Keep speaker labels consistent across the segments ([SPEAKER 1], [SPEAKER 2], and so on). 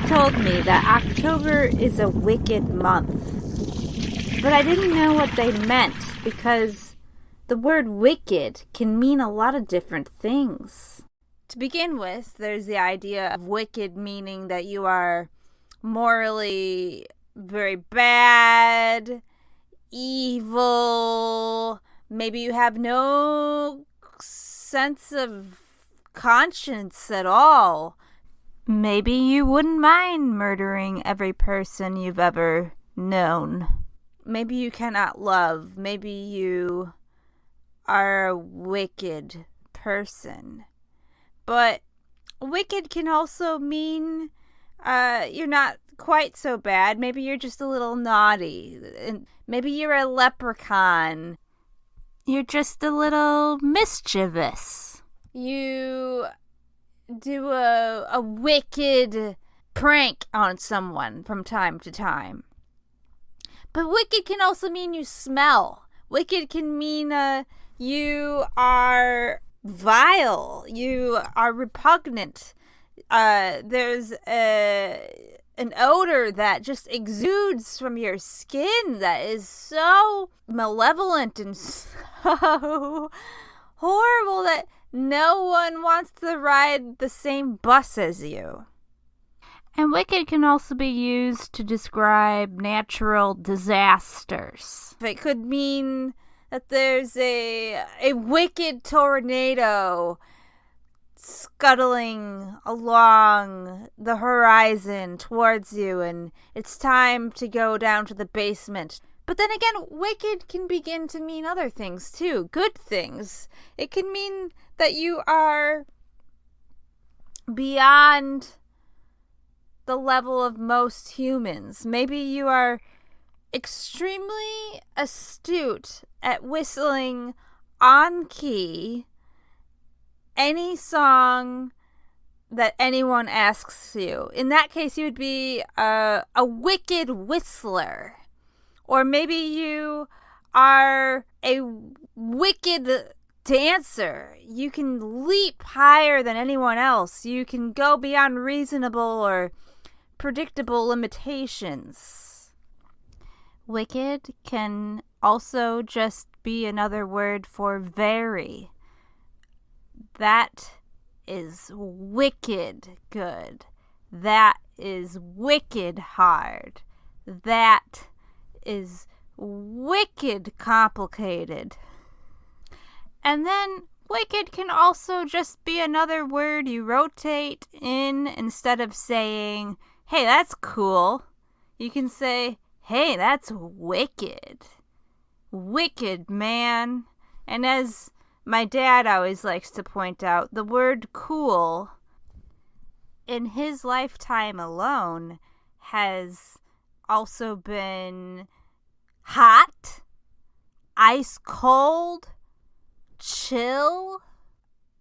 [SPEAKER 1] told me that October is a wicked month. But I didn't know what they meant because the word wicked can mean a lot of different things. To begin with, there's the idea of wicked meaning that you are morally very bad, evil, maybe you have no sense of conscience at all. Maybe you wouldn't mind murdering every person you've ever known. Maybe you cannot love. Maybe you are a wicked person. But wicked can also mean you're not quite so bad. Maybe you're just a little naughty. And maybe you're a leprechaun. You're just a little mischievous. You do a wicked prank on someone from time to time. But wicked can also mean you smell. Wicked can mean you are vile. You are repugnant. There's an odor that just exudes from your skin that is so malevolent and so horrible that no one wants to ride the same bus as you. And wicked can also be used to describe natural disasters. It could mean that there's a wicked tornado scuttling along the horizon towards you, and it's time to go down to the basement. But then again, wicked can begin to mean other things too, good things. It can mean that you are beyond the level of most humans. Maybe you are extremely astute at whistling on key any song that anyone asks you. In that case, you would be a wicked whistler. Or maybe you are a wicked dancer. You can leap higher than anyone else. You can go beyond reasonable or predictable limitations. Wicked can also just be another word for very. That is wicked good. That is wicked hard. That is wicked complicated. And then wicked can also just be another word you rotate in. Instead of saying, hey, that's cool, you can say, hey, that's wicked. Wicked, man. And as my dad always likes to point out, the word cool in his lifetime alone has also been hot, ice cold, chill.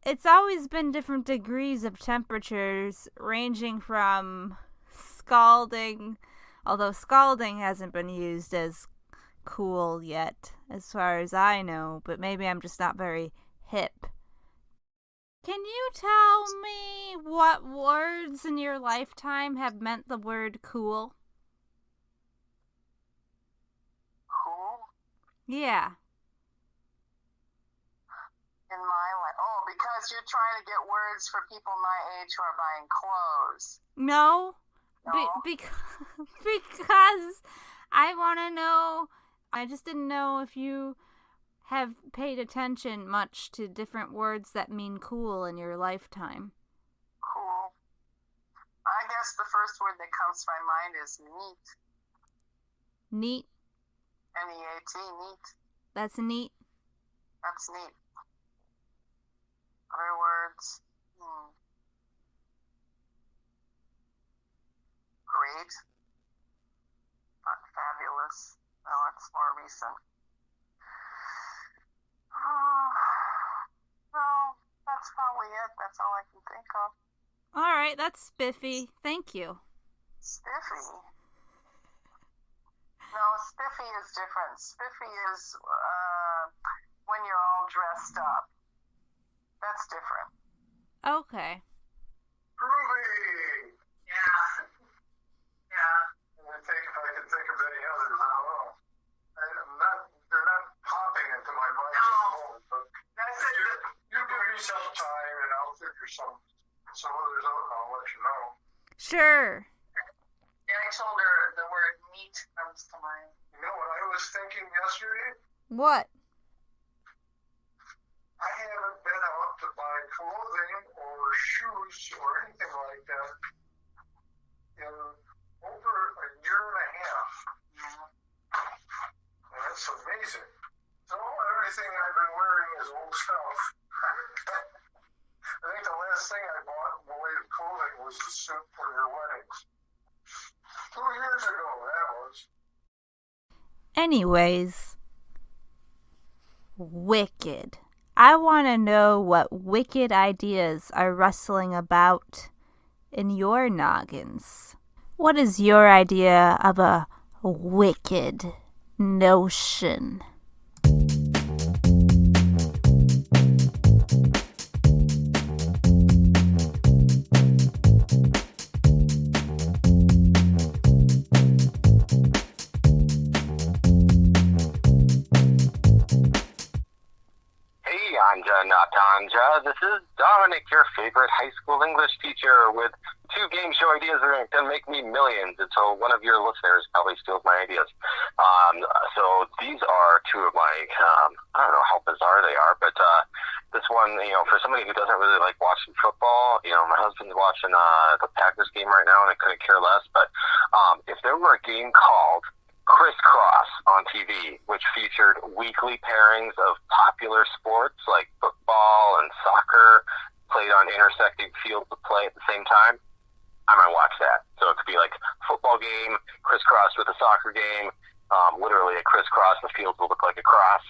[SPEAKER 1] It's always been different degrees of temperatures, ranging from scalding, although scalding hasn't been used as cool yet, as far as I know, but maybe I'm just not very hip. Can you tell me what words in your lifetime have meant the word cool?
[SPEAKER 2] Cool?
[SPEAKER 1] Yeah.
[SPEAKER 2] In my life. Oh, because you're trying to get words for people my age who are buying clothes.
[SPEAKER 1] No.
[SPEAKER 2] No?
[SPEAKER 1] Because I want to know. I just didn't know if you have paid attention much to different words that mean cool in your lifetime.
[SPEAKER 2] Cool. I guess the first word that comes to my mind is neat.
[SPEAKER 1] Neat?
[SPEAKER 2] N-E-A-T, neat.
[SPEAKER 1] That's neat?
[SPEAKER 2] That's neat. Other words? Great. Not fabulous. No, it's more recent. No, that's probably it. That's all I can think of.
[SPEAKER 1] All right, that's spiffy. Thank you.
[SPEAKER 2] Spiffy? No, spiffy is different. Spiffy is when you're all dressed up. That's different.
[SPEAKER 1] Okay.
[SPEAKER 2] Groovy! Yeah.
[SPEAKER 1] Sure.
[SPEAKER 2] Yeah, I told her the word neat comes to mind.
[SPEAKER 3] You know what I was thinking yesterday?
[SPEAKER 1] What?
[SPEAKER 3] I haven't been out to buy clothing or shoes or anything like that in over a year and a half. And that's amazing. So everything I've been wearing is old stuff. I think the last thing I bought in the way of clothing was a suit for your weddings. 2 years ago, that was.
[SPEAKER 1] Anyways, wicked. I want to know what wicked ideas are rustling about in your noggins. What is your idea of a wicked notion?
[SPEAKER 4] Anja, not Anja. This is Dominic, your favorite high school English teacher, with 2 game show ideas that are going to make me millions until one of your listeners probably steals my ideas. So these are 2 of my, I don't know how bizarre they are, but this one, for somebody who doesn't really like watching football, my husband's watching the Packers game right now, and I couldn't care less, but if there were a game called Crisscross on TV, which featured weekly pairings of popular sports like football and soccer played on intersecting fields of play at the same time, I might watch that. So it could be like football game crisscrossed with a soccer game, literally a crisscross, the fields will look like a cross,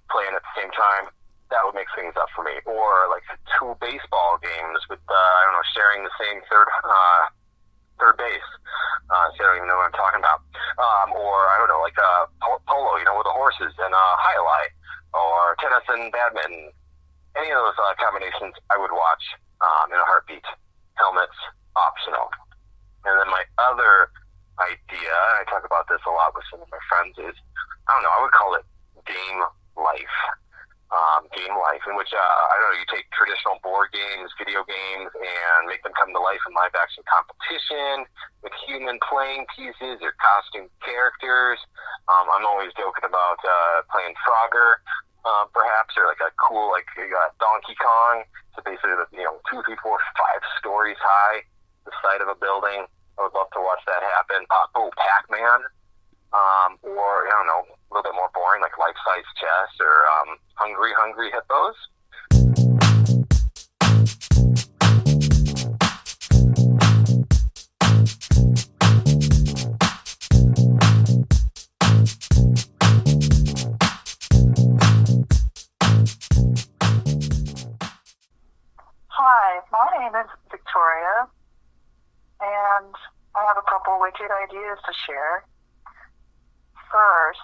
[SPEAKER 4] playing at the same time. That would make things up for me. Or like 2 baseball games with, sharing the same third base. So I don't even know what I'm talking about. Or, I don't know, like polo, with the horses and highlight, or tennis and badminton. Any of those combinations I would watch in a heartbeat. Helmets, optional. And then my other idea, I talk about this a lot with some of my friends, is, I would call it game life. Game life, in which, you take traditional board games, video games, and make them come to life in live action competition with human playing pieces or costume characters. I'm always joking about playing Frogger, perhaps, or like a cool, Donkey Kong. So basically, 2, 3, 4, 5 stories high, the side of a building. I would love to watch that happen. Pac-Man. Or, a little bit more boring, like life-size chess or Hungry Hippos.
[SPEAKER 2] Hi, my name is Victoria, and I have a couple wicked ideas to share. First,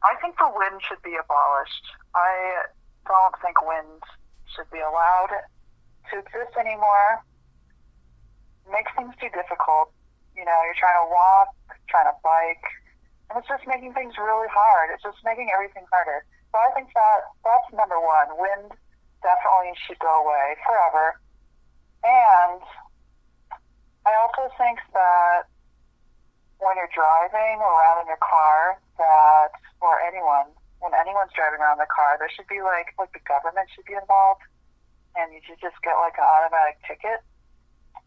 [SPEAKER 2] I think the wind should be abolished. I don't think wind should be allowed to exist anymore. It makes things too difficult. You're trying to walk, trying to bike, and it's just making things really hard. It's just making everything harder. So I think that's number one. Wind definitely should go away forever. And I also think that when you're driving around in your car, when anyone's driving around the car, there should be like the government should be involved, and you should just get like an automatic ticket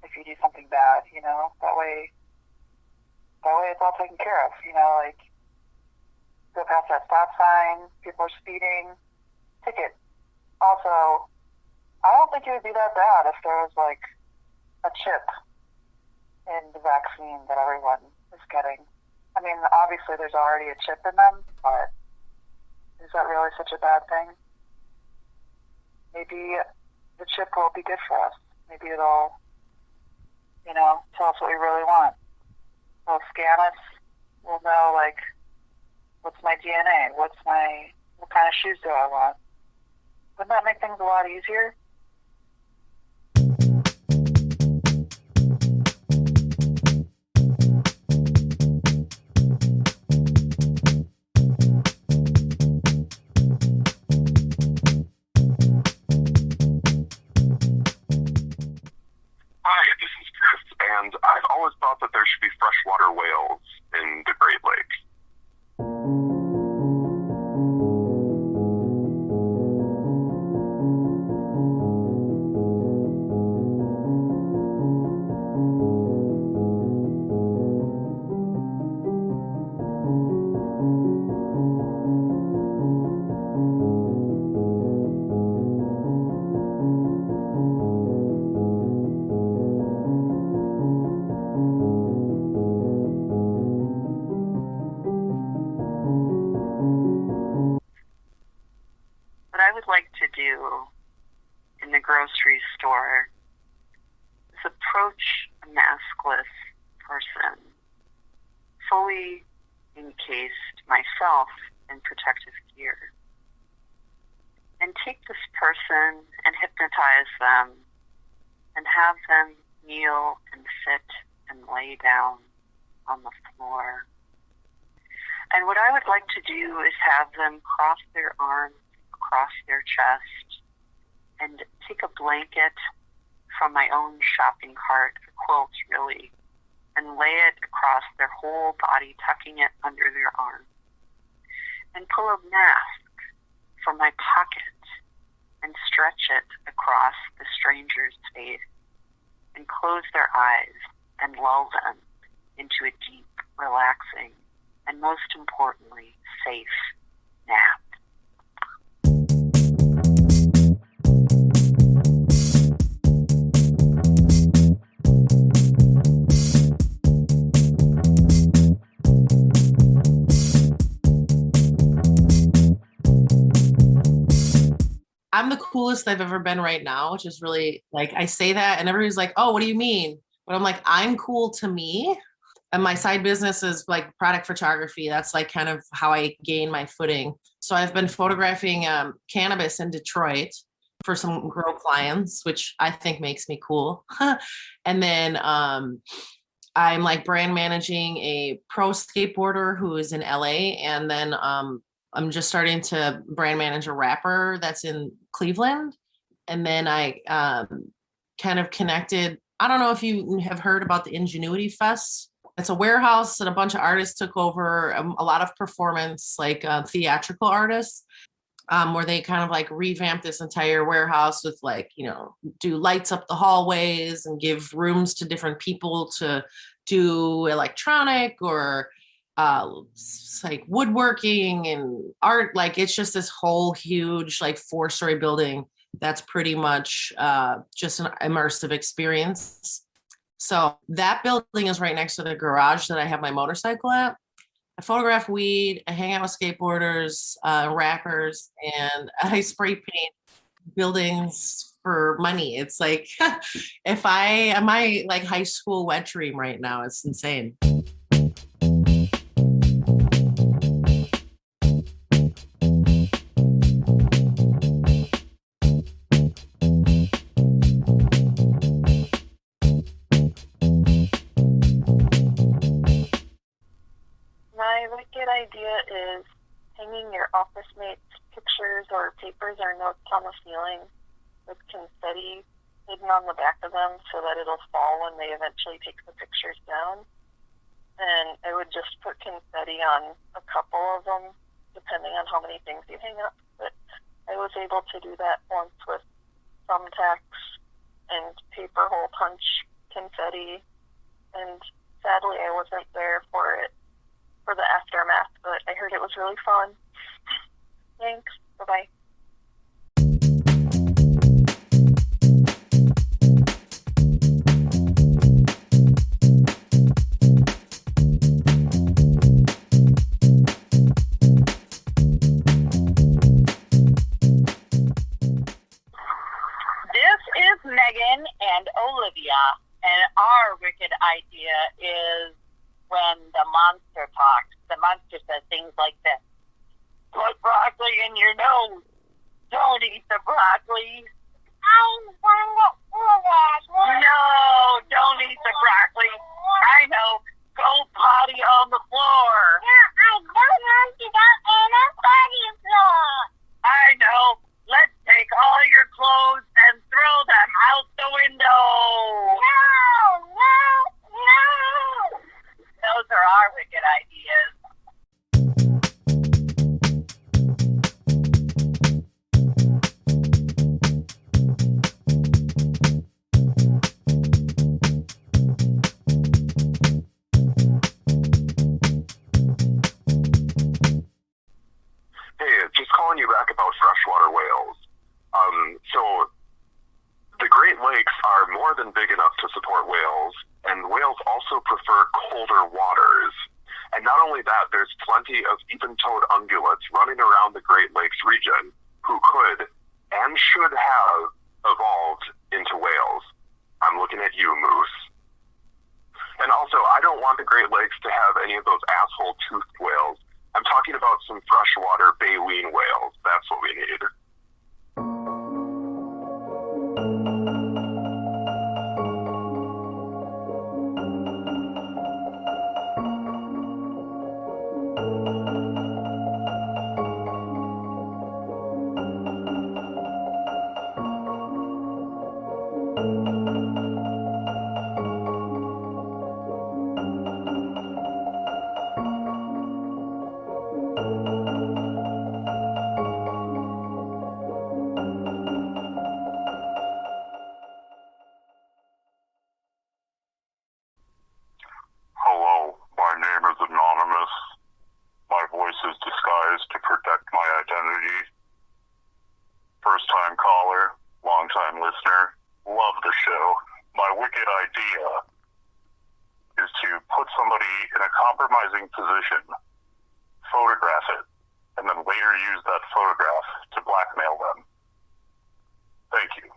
[SPEAKER 2] if you do something bad. That way it's all taken care of. Go past that stop sign, people are speeding, ticket. Also, I don't think it would be that bad if there was like a chip in the vaccine that everyone is getting. I mean, obviously there's already a chip in them, but is that really such a bad thing? Maybe the chip will be good for us. Maybe it'll, tell us what we really want. It'll scan us. We'll know, what's my DNA? What kind of shoes do I want? Wouldn't that make things a lot easier?
[SPEAKER 4] there should be freshwater whales in the Great Lakes.
[SPEAKER 2] What I would like to do in the grocery store is approach a maskless person, fully encased myself in protective gear, and take this person and hypnotize them and have them kneel and sit and lay down on the floor. And what I would like to do is have them cross their arms across their chest and take a blanket from my own shopping cart, a quilt really, and lay it across their whole body, tucking it under their arm. And pull a mask from my pocket and stretch it across the stranger's face and close their eyes and lull them into a deep, relaxing, and most importantly, safe nap.
[SPEAKER 5] I'm the coolest I've ever been right now, which is really like, I say that and everybody's like, oh, what do you mean? But I'm like, I'm cool to me. And my side business is like product photography. That's like kind of how I gain my footing. So I've been photographing cannabis in Detroit for some grow clients, which I think makes me cool. And then I'm like brand managing a pro skateboarder who is in LA. And then I'm just starting to brand manage a rapper that's in Cleveland. And then I kind of connected. I don't know if you have heard about the Ingenuity Fest. It's a warehouse that a bunch of artists took over, a lot of performance, like theatrical artists, where they kind of like revamp this entire warehouse with like, you know, do lights up the hallways and give rooms to different people to do electronic or like woodworking and art. Like it's just this whole huge like 4-story building that's pretty much just an immersive experience. So that building is right next to the garage that I have my motorcycle at. I photograph weed, I hang out with skateboarders, rappers, and I spray paint buildings for money. It's like if am my like high school wet dream right now. It's insane.
[SPEAKER 2] My wicked idea is hanging your office mates' pictures or papers or notes on the ceiling with confetti hidden on the back of them so that it'll fall when they eventually take the pictures down. And I would just put confetti on a couple of them, depending on how many things you hang up. But I was able to do that once with thumbtacks and paper hole punch confetti. And sadly, I wasn't there for the aftermath, but I heard it was really fun. Thanks. Bye-bye.
[SPEAKER 6] This is Megan and Olivia, and our wicked idea is when the monster talks. The monster says things like this. Put broccoli in your nose. Don't eat the broccoli. No, don't eat the broccoli. I know. Go potty on the floor. I don't want to go on a potty floor. I know. Let's take all your clothes and throw them out the window. No. ideas.
[SPEAKER 7] Hey, just calling you back about freshwater whales. So the Great Lakes are more than big enough to support whales, and whales also prefer colder waters. And not only that, there's plenty of even-toed ungulates running around the Great Lakes region who could and should have evolved into whales. I'm looking at you, Moose. And also, I don't want the Great Lakes to have any of those asshole toothed whales. I'm talking about some freshwater baleen whales. That's what we need. Hello, my name is Anonymous. My voice is disguised to protect my identity. First-time caller, long-time listener, love the show. My wicked idea is to put somebody in a compromising position, photograph it, and then later use that photograph to blackmail them. Thank you.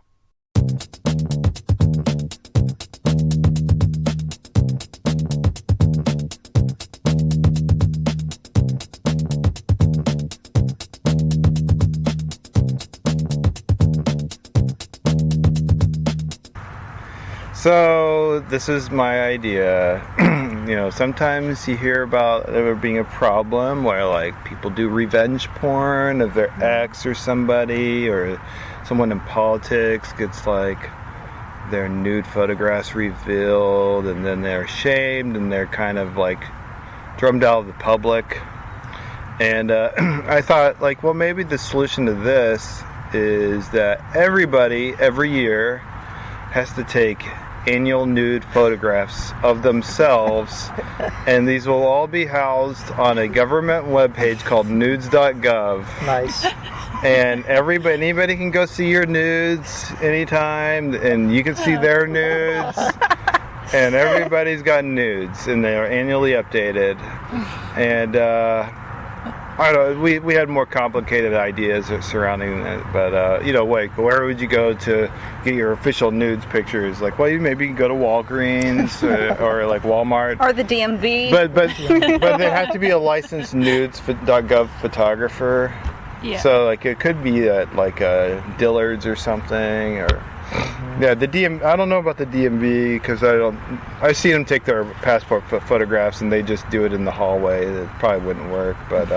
[SPEAKER 8] So this is my idea. Sometimes you hear about there being a problem where like people do revenge porn of their ex or somebody, or someone in politics gets like their nude photographs revealed, and then they're shamed and they're kind of like drummed out of the public. And I thought, like, well, maybe the solution to this is that everybody every year has to take annual nude photographs of themselves, and these will all be housed on a government webpage called Nudes.gov.
[SPEAKER 9] Nice.
[SPEAKER 8] And anybody can go see your nudes anytime, and you can see their nudes. And everybody's got nudes, and they are annually updated. And I don't know, we had more complicated ideas surrounding that, but where would you go to get your official nudes pictures? Like, well, you maybe go to Walgreens or like Walmart
[SPEAKER 1] Or the DMV.
[SPEAKER 8] but they have to be a licensed Nudes.gov photographer.
[SPEAKER 1] Yeah.
[SPEAKER 8] So like it could be at like Dillard's or something, or yeah, the I don't know about the DMV because I've seen them take their passport photographs and they just do it in the hallway. It probably wouldn't work, but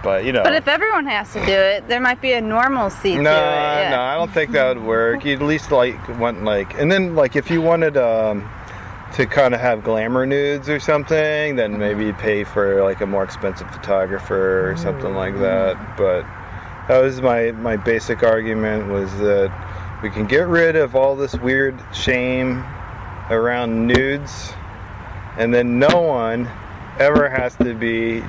[SPEAKER 8] But
[SPEAKER 1] if everyone has to do it, there might be a normalcy to it.
[SPEAKER 8] No,
[SPEAKER 1] Yeah.
[SPEAKER 8] I don't think that would work. You'd at least and then if you wanted to kind of have glamour nudes or something, then maybe you'd pay for like a more expensive photographer or something like that. But that was my basic argument, was that we can get rid of all this weird shame around nudes, and then no one ever has to be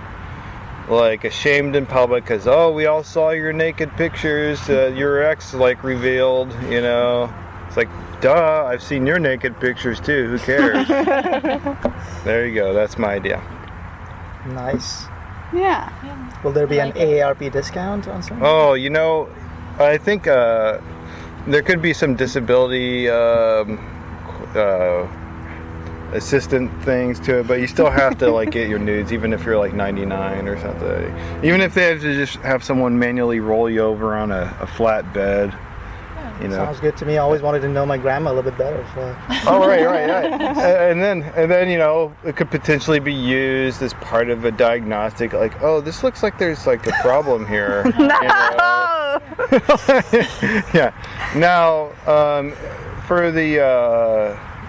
[SPEAKER 8] like ashamed in public because, oh, we all saw your naked pictures, your ex revealed, It's like, duh, I've seen your naked pictures too, who cares? There you go, that's my idea.
[SPEAKER 9] Nice.
[SPEAKER 1] Yeah.
[SPEAKER 9] Will there be an AARP discount on something?
[SPEAKER 8] Oh, I think there could be some disability assistant things to it, but you still have to get your nudes, even if you're 99 or something. Even if they have to just have someone manually roll you over on a flat bed.
[SPEAKER 9] Sounds good to me. I always wanted to know my grandma a little bit better. So.
[SPEAKER 8] Oh, right. and then it could potentially be used as part of a diagnostic. Like, oh, this looks like there's a problem here.
[SPEAKER 1] No.
[SPEAKER 8] Yeah. Now, for the,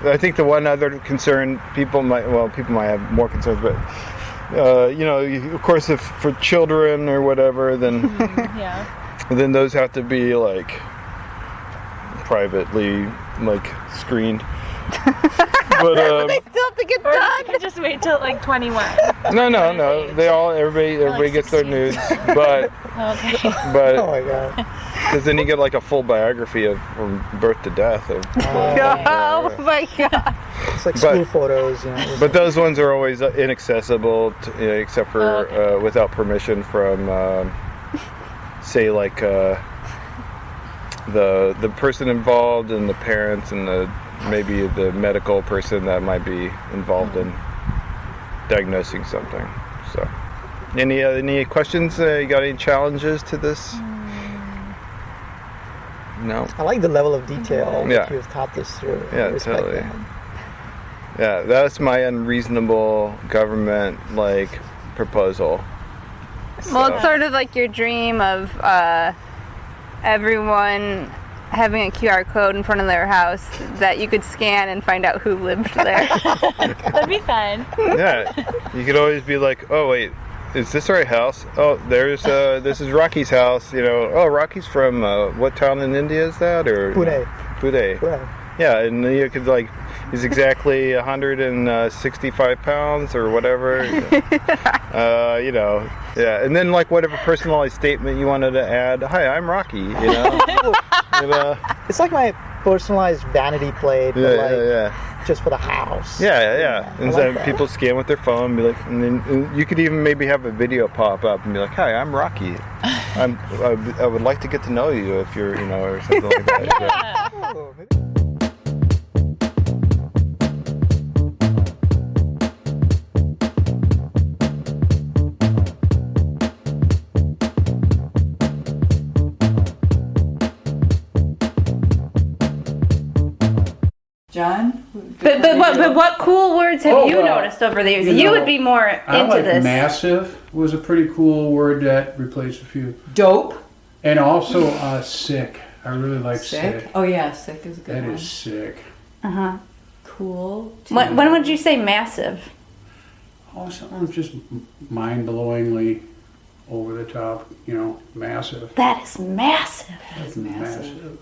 [SPEAKER 8] I think the one other concern people might have more concerns, but of course, if for children or whatever, then then those have to be like privately like screened. But
[SPEAKER 1] they still have to get done.
[SPEAKER 10] You can just wait till like 21.
[SPEAKER 8] No. Everybody gets their nudes, but
[SPEAKER 9] Oh my god.
[SPEAKER 8] because then you get like a full biography of from birth to death.
[SPEAKER 1] Oh my god.
[SPEAKER 9] It's like school photos, you know.
[SPEAKER 8] But those ones are always inaccessible, except for without permission from, say, like the person involved and the parents and maybe the medical person that might be involved in diagnosing something. So, any questions? You got any challenges to this? No.
[SPEAKER 9] I like the level of detail
[SPEAKER 8] Yeah.
[SPEAKER 9] that you've thought this through. I
[SPEAKER 8] Yeah,
[SPEAKER 9] respect
[SPEAKER 8] totally.
[SPEAKER 9] that.
[SPEAKER 8] Yeah, that's my unreasonable government proposal.
[SPEAKER 1] Well, it's sort of like your dream of everyone having a QR code in front of their house that you could scan and find out who lived there.
[SPEAKER 10] That'd be fun.
[SPEAKER 8] Yeah, you could always be like, oh wait, is this our house? Oh, this is Rocky's house. Oh, Rocky's from what town in India is that? Or
[SPEAKER 9] Pune.
[SPEAKER 8] Pune.
[SPEAKER 9] Right.
[SPEAKER 8] Yeah, and you could he's exactly 165 pounds or whatever. Yeah, and then whatever personalized statement you wanted to add. Hi, I'm Rocky.
[SPEAKER 9] It's like my personalized vanity plate, but
[SPEAKER 8] Yeah.
[SPEAKER 9] just for the house.
[SPEAKER 8] Yeah. And
[SPEAKER 9] I
[SPEAKER 8] then
[SPEAKER 9] like that.
[SPEAKER 8] people scan with their phone and be like, and then you could even maybe have a video pop up and be like, "Hi, I'm Rocky. I would like to get to know you if you're, or something like that."
[SPEAKER 10] Yeah.
[SPEAKER 9] Oh, maybe-
[SPEAKER 11] John?
[SPEAKER 1] But what cool words have you
[SPEAKER 12] well,
[SPEAKER 1] noticed over the years?
[SPEAKER 12] you
[SPEAKER 1] You
[SPEAKER 12] know,
[SPEAKER 1] would be more
[SPEAKER 12] I
[SPEAKER 1] into
[SPEAKER 12] like
[SPEAKER 1] this.
[SPEAKER 12] massive was a pretty cool word that replaced a few.
[SPEAKER 11] Dope?
[SPEAKER 12] And also sick. I really like sick.
[SPEAKER 11] Oh yeah, sick is a good
[SPEAKER 12] That
[SPEAKER 11] one.
[SPEAKER 12] is sick.
[SPEAKER 1] Uh-huh.
[SPEAKER 11] Cool.
[SPEAKER 1] When would you say massive?
[SPEAKER 12] Oh, something just mind-blowingly over the top, massive.
[SPEAKER 1] That is massive.
[SPEAKER 11] That's massive.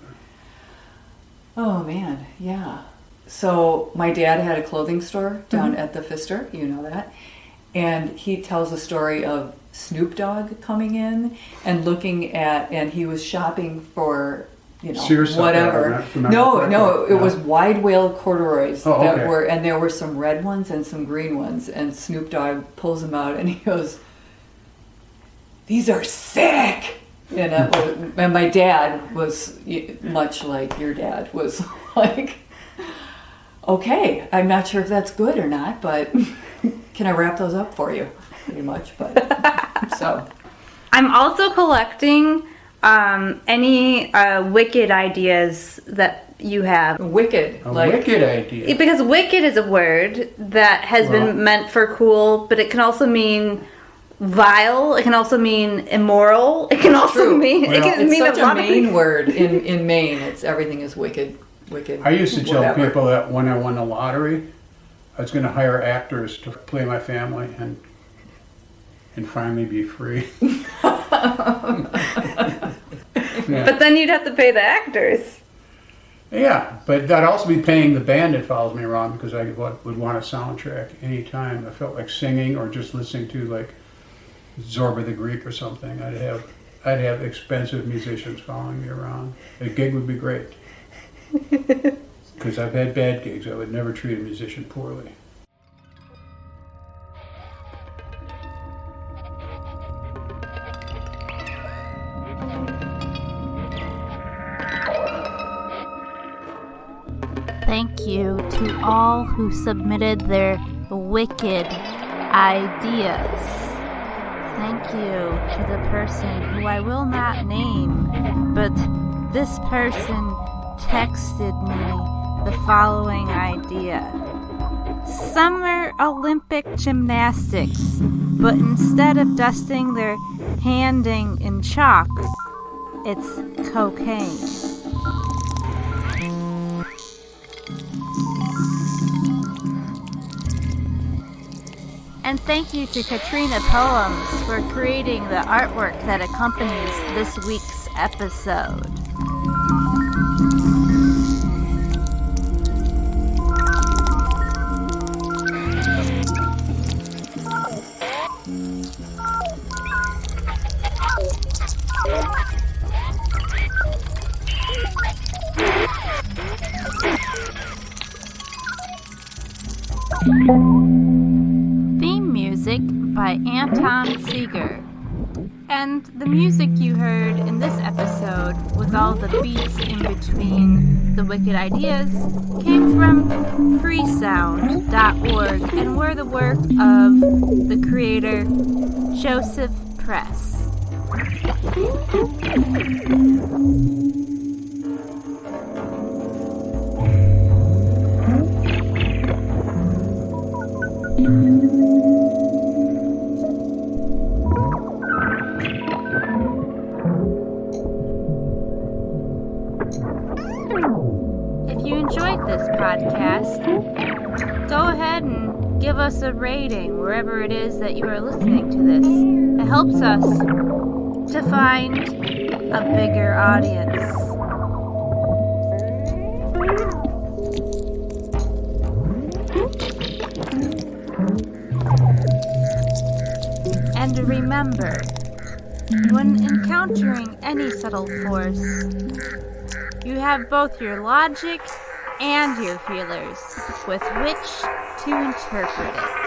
[SPEAKER 11] Oh man, yeah. So my dad had a clothing store down at the Pfister, you know that. And he tells a story of Snoop Dogg coming in and looking at, and he was shopping for,
[SPEAKER 12] Sears
[SPEAKER 11] whatever.
[SPEAKER 12] stuff,
[SPEAKER 11] No, it was wide whale corduroys
[SPEAKER 12] Oh,
[SPEAKER 11] that
[SPEAKER 12] okay.
[SPEAKER 11] were, and there were some red ones and some green ones. And Snoop Dogg pulls them out and he goes, "These are sick." And my dad was much like your dad was like, "Okay, I'm not sure if that's good or not, but can I wrap those up for you?" Pretty much, but so.
[SPEAKER 1] I'm also collecting any wicked ideas that you have.
[SPEAKER 11] Wicked.
[SPEAKER 12] Wicked idea.
[SPEAKER 1] Because wicked is a word that has been meant for cool, but it can also mean vile. It can also mean immoral. It can also mean
[SPEAKER 12] Well,
[SPEAKER 1] it can
[SPEAKER 11] It's
[SPEAKER 1] mean
[SPEAKER 11] such
[SPEAKER 1] a
[SPEAKER 11] a
[SPEAKER 1] lot of
[SPEAKER 11] Maine
[SPEAKER 1] things.
[SPEAKER 11] word in Maine. It's everything is wicked.
[SPEAKER 12] I used to tell
[SPEAKER 11] whatever.
[SPEAKER 12] people that when I won the lottery, I was going to hire actors to play my family and finally be free. Yeah.
[SPEAKER 1] But then you'd have to pay the actors.
[SPEAKER 12] Yeah, but I'd also be paying the band that follows me around because I would want a soundtrack anytime I felt like singing or just listening to Zorba the Greek or something. I'd have expensive musicians following me around. A gig would be great because I've had bad gigs. I would never treat a musician poorly.
[SPEAKER 13] Thank you to all who submitted their wicked ideas. Thank you to the person who I will not name, but this person texted me the following idea. Summer Olympic gymnastics, but instead of dusting their handing in chalk, it's cocaine. And thank you to Katrina Poems for creating the artwork that accompanies this week's episode. Theme music by Anton Seeger. And the music you heard in this episode, with all the beats in between the wicked ideas, came from freesound.org and were the work of the creator Josef Pres. If you enjoyed this podcast, go ahead and give us a rating wherever it is that you are listening to this. It helps us to find a bigger audience. And remember, when encountering any subtle force, you have both your logic and your feelers with which to interpret it.